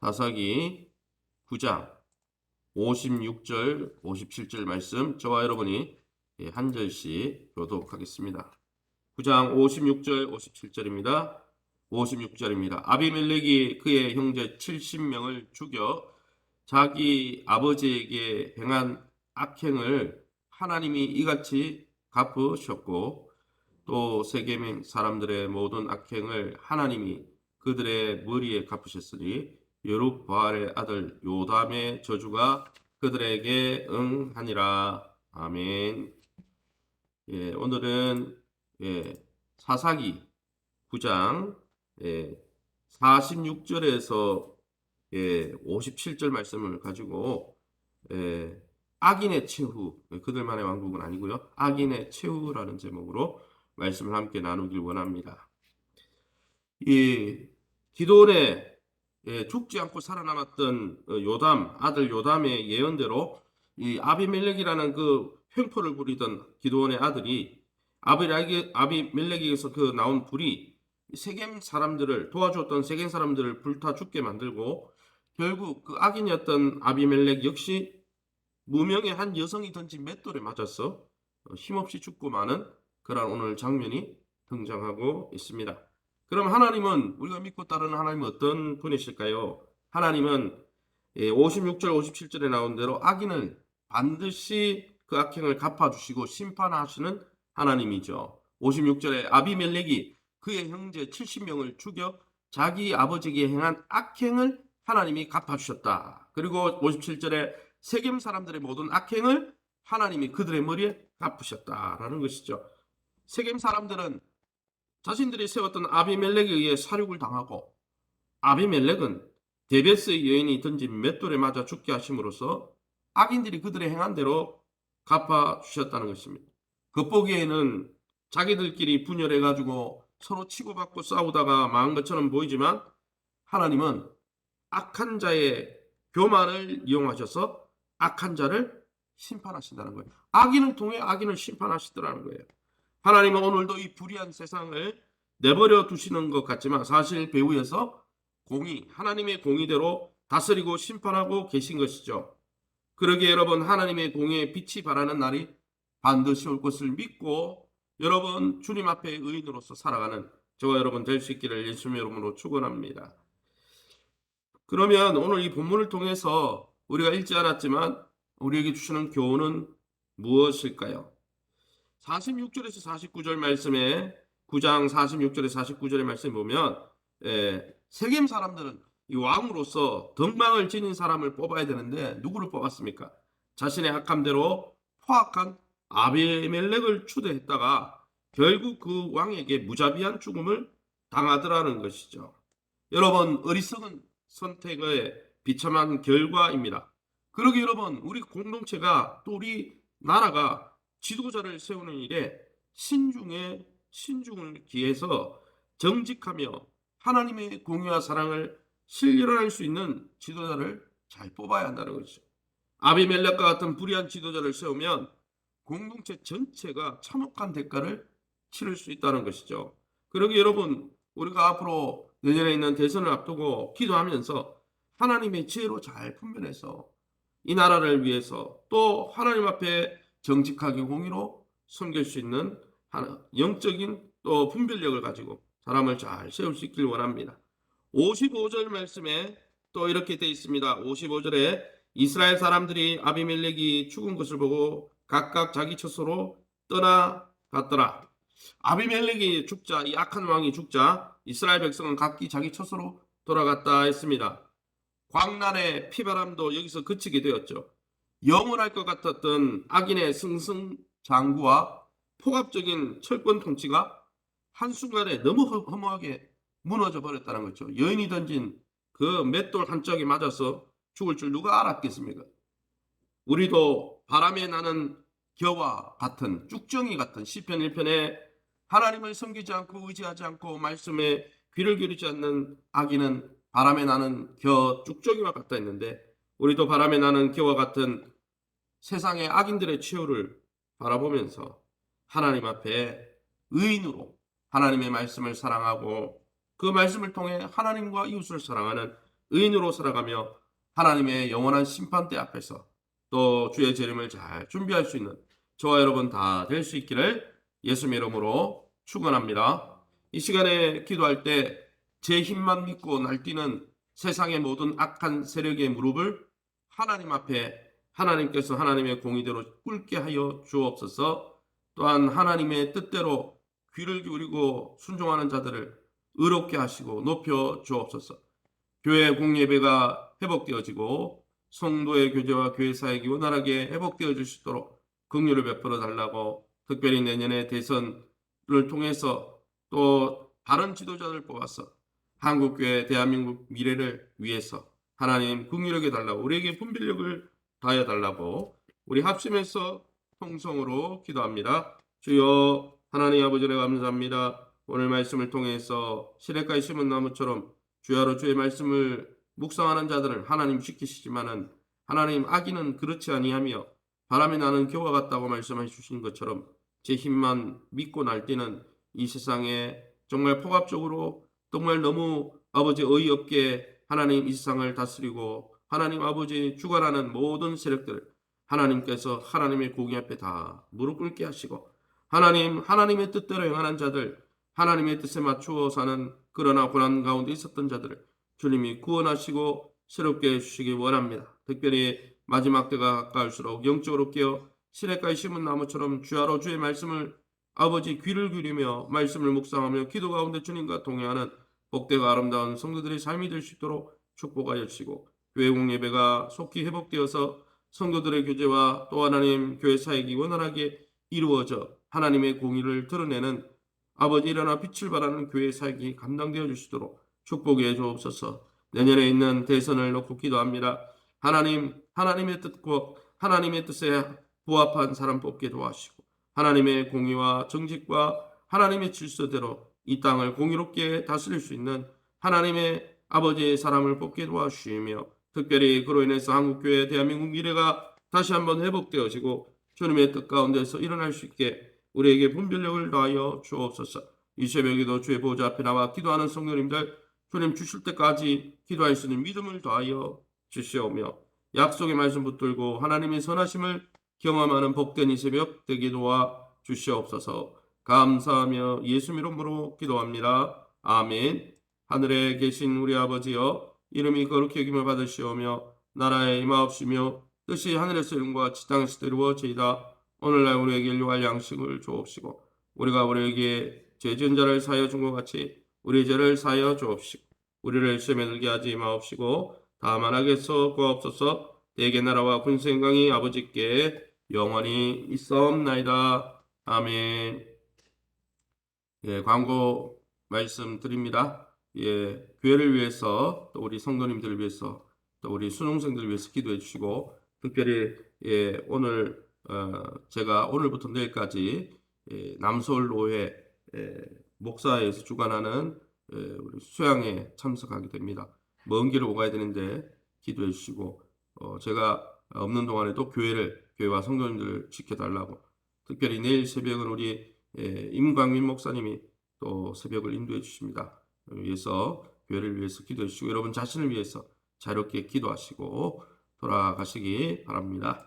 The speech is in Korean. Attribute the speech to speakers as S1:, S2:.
S1: 사사기 9장 56절, 57절 말씀 저와 여러분이 한 절씩 교독하겠습니다. 9장 56절, 57절입니다. 56절입니다. 아비멜렉이 그의 형제 70명을 죽여 자기 아버지에게 행한 악행을 하나님이 이같이 갚으셨고 또 세겜 사람들의 모든 악행을 하나님이 그들의 머리에 갚으셨으니 여룹바알의 아들 요담의 저주가 그들에게 응하니라. 아멘. 오늘은 사사기 9장 46절에서 57절 말씀을 가지고 악인의 최후, 그들만의 왕국은 아니고요. 악인의 최후라는 제목으로 말씀을 함께 나누길 원합니다. 이 기도원의 죽지 않고 살아남았던 요담, 아들 요담의 예언대로 이 아비멜렉이라는 그 횡포를 부리던 기도원의 아들이 아비멜렉에게서 그 나온 불이 세겜 사람들을 도와주었던 세겜 사람들을 불타 죽게 만들고 결국 그 악인이었던 아비멜렉 역시 무명의 한 여성이 던진 맷돌에 맞아서 힘없이 죽고 마는 그런 오늘 장면이 등장하고 있습니다. 그럼 하나님은, 우리가 믿고 따르는 하나님은 어떤 분이실까요? 하나님은 56절 57절에 나온 대로 악인을 반드시 그 악행을 갚아주시고 심판하시는 하나님이죠. 56절에 아비멜렉이 그의 형제 70명을 죽여 자기 아버지에게 행한 악행을 하나님이 갚아주셨다. 그리고 57절에 세겜 사람들의 모든 악행을 하나님이 그들의 머리에 갚으셨다라는 것이죠. 세겜 사람들은 자신들이 세웠던 아비멜렉에 의해 사륙을 당하고 아비멜렉은 데베스의 여인이 던진 맷돌에 맞아 죽게 하심으로써 악인들이 그들의 행한 대로 갚아주셨다는 것입니다. 겉보기에는 자기들끼리 분열해가지고 서로 치고받고 싸우다가 망한 것처럼 보이지만 하나님은 악한 자의 교만을 이용하셔서 악한 자를 심판하신다는 거예요. 악인을 통해 악인을 심판하시더라는 거예요. 하나님은 오늘도 이 불의한 세상을 내버려 두시는 것 같지만 사실 배후에서 하나님의 공의대로 다스리고 심판하고 계신 것이죠. 그러기에 여러분, 하나님의 공의의 빛이 발하는 날이 반드시 올 것을 믿고 여러분 주님 앞에 의인으로서 살아가는 저와 여러분 될 수 있기를 예수님의 이름으로 축원합니다. 그러면 오늘 이 본문을 통해서 우리가 읽지 않았지만 우리에게 주시는 교훈은 무엇일까요? 46절에서 49절 말씀에 9장 46절에서 49절의 말씀에 보면 세겜 사람들은 이 왕으로서 덕망을 지닌 사람을 뽑아야 되는데 누구를 뽑았습니까? 자신의 악함대로 포악한 아비멜렉을 추대했다가 결국 그 왕에게 무자비한 죽음을 당하더라는 것이죠. 여러분, 어리석은 선택의 비참한 결과입니다. 그러기 여러분, 우리 공동체가 또 우리 나라가 지도자를 세우는 일에 신중을 기해서 정직하며 하나님의 공의와 사랑을 실현할 수 있는 지도자를 잘 뽑아야 한다는 것이죠. 아비멜렉과 같은 불의한 지도자를 세우면 공동체 전체가 참혹한 대가를 치를 수 있다는 것이죠. 그러기 여러분, 우리가 앞으로 내년에 있는 대선을 앞두고 기도하면서 하나님의 지혜로 잘 분별해서 이 나라를 위해서 또 하나님 앞에 정직하게 공의로 섬길 수 있는 영적인 또 분별력을 가지고 사람을 잘 세울 수 있길 원합니다. 55절 말씀에 또 이렇게 되어 있습니다. 55절에 이스라엘 사람들이 아비멜렉이 죽은 것을 보고 각각 자기 처소로 떠나갔더라. 아비멜렉이 죽자, 이 악한 왕이 죽자 이스라엘 백성은 각기 자기 처소로 돌아갔다 했습니다. 광란의 피바람도 여기서 그치게 되었죠. 영원할 것 같았던 악인의 승승장구와 폭압적인 철권 통치가 한순간에 너무 허무하게 무너져 버렸다는 거죠. 여인이 던진 그 맷돌 한 짝이 맞아서 죽을 줄 누가 알았겠습니까? 우리도 바람에 나는 겨와 같은 쭉정이 같은 시편 1편에 하나님을 섬기지 않고 의지하지 않고 말씀에 귀를 기울이지 않는 악인은 바람에 나는 겨 쭉정이와 같다 했는데 우리도 바람에 나는 겨와 같은 세상의 악인들의 최후를 바라보면서 하나님 앞에 의인으로 하나님의 말씀을 사랑하고 그 말씀을 통해 하나님과 이웃을 사랑하는 의인으로 살아가며 하나님의 영원한 심판대 앞에서 또 주의 재림을 잘 준비할 수 있는 저와 여러분 다 될 수 있기를 예수님의 이름으로 축원합니다. 이 시간에 기도할 때 제 힘만 믿고 날뛰는 세상의 모든 악한 세력의 무릎을 하나님 앞에 하나님께서 하나님의 공의대로 꿇게 하여 주옵소서. 또한 하나님의 뜻대로 귀를 기울이고 순종하는 자들을 의롭게 하시고 높여 주옵소서. 교회 공예배가 회복되어지고 성도의 교제와 교회 사역이 원활하게 회복되어질 수 있도록 긍휼을 베풀어 달라고, 특별히 내년에 대선을 통해서 또 다른 지도자를 뽑아서 한국교회 대한민국 미래를 위해서 하나님 긍휼하게 달라고, 우리에게 분별력을 다해 달라고 우리 합심해서 통성으로 기도합니다. 주여 하나님 아버지를 감사합니다. 오늘 말씀을 통해서 시냇가에 심은 나무처럼 주야로 주의 말씀을 묵상하는 자들을 하나님 지키시지만은 하나님 악인은 그렇지 아니하며 바람이 나는 겨와 같다고 말씀해 주신 것처럼 제 힘만 믿고 날뛰는 이 세상에 정말 폭압적으로 정말 너무 아버지 어이없게 하나님 이 세상을 다스리고 하나님 아버지 주관하는 모든 세력들을 하나님께서 하나님의 공의 앞에 다 무릎 꿇게 하시고 하나님의 뜻대로 행하는 자들, 하나님의 뜻에 맞추어 사는 그러나 고난 가운데 있었던 자들을 주님이 구원하시고 새롭게 해주시기 원합니다. 특별히 마지막 때가 가까울수록 영적으로 깨어 시냇가에 심은 나무처럼 주야로 주의 말씀을 아버지 귀를 기울이며 말씀을 묵상하며 기도 가운데 주님과 동행하는 복되고 아름다운 성도들의 삶이 될 수 있도록 축복하여 주시고, 교회 공예배가 속히 회복되어서 성도들의 교제와 또 하나님 교회 사역이 원활하게 이루어져 하나님의 공의를 드러내는 아버지 일어나 빛을 발하는 교회 사역이 감당되어 주시도록 축복해 주옵소서. 내년에 있는 대선을 놓고 기도합니다. 하나님의 뜻과 하나님의 뜻에 부합한 사람 뽑게 도와주시고 하나님의 공의와 정직과 하나님의 질서대로 이 땅을 공의롭게 다스릴 수 있는 하나님의 아버지의 사람을 뽑게 도와주시며, 특별히 그로 인해서 한국교회 대한민국 미래가 다시 한번 회복되어지고 주님의 뜻 가운데서 일어날 수 있게 우리에게 분별력을 더하여 주옵소서. 이 새벽에도 주의 보좌 앞에 나와 기도하는 성도님들 주님 주실 때까지 기도할 수 있는 믿음을 더하여 주시오며, 약속의 말씀 붙들고 하나님의 선하심을 경험하는 복된 이 새벽 되게 도와 주시옵소서. 감사하며 예수 이름으로 기도합니다. 아멘. 하늘에 계신 우리 아버지여, 이름이 거룩히 여김을 받으시오며 나라에 임하옵시며 뜻이 하늘에서 이룬과 같이 땅에서 이루어지이다. 오늘날 우리에게 일용할 양식을 주옵시고 우리가 우리에게 죄 지은 자를 사하여 준 것 같이 우리 죄를 사하여 주옵시고 우리를 시험에 들게 하지 마옵시고 다만 악에서 구하옵소서. 대개 나라와 군수 영광이 아버지께 영원히 있사옵나이다. 아멘. 예, 광고 말씀드립니다. 예, 교회를 위해서 또 우리 성도님들을 위해서 또 우리 수능생들을 위해서 기도해 주시고, 특별히 예, 오늘 제가 오늘부터 내일까지 남서울노회 목사회에서 주관하는 우리 수양에 참석하게 됩니다. 먼 길을 오가야 되는데 기도해 주시고, 제가 없는 동안에도 교회와 성도님들을 지켜달라고, 특별히 내일 새벽은 우리 임광민 목사님이 또 새벽을 인도해 주십니다. 위해서 교회를 위해서 기도해 주시고 여러분 자신을 위해서 자유롭게 기도하시고 돌아가시기 바랍니다.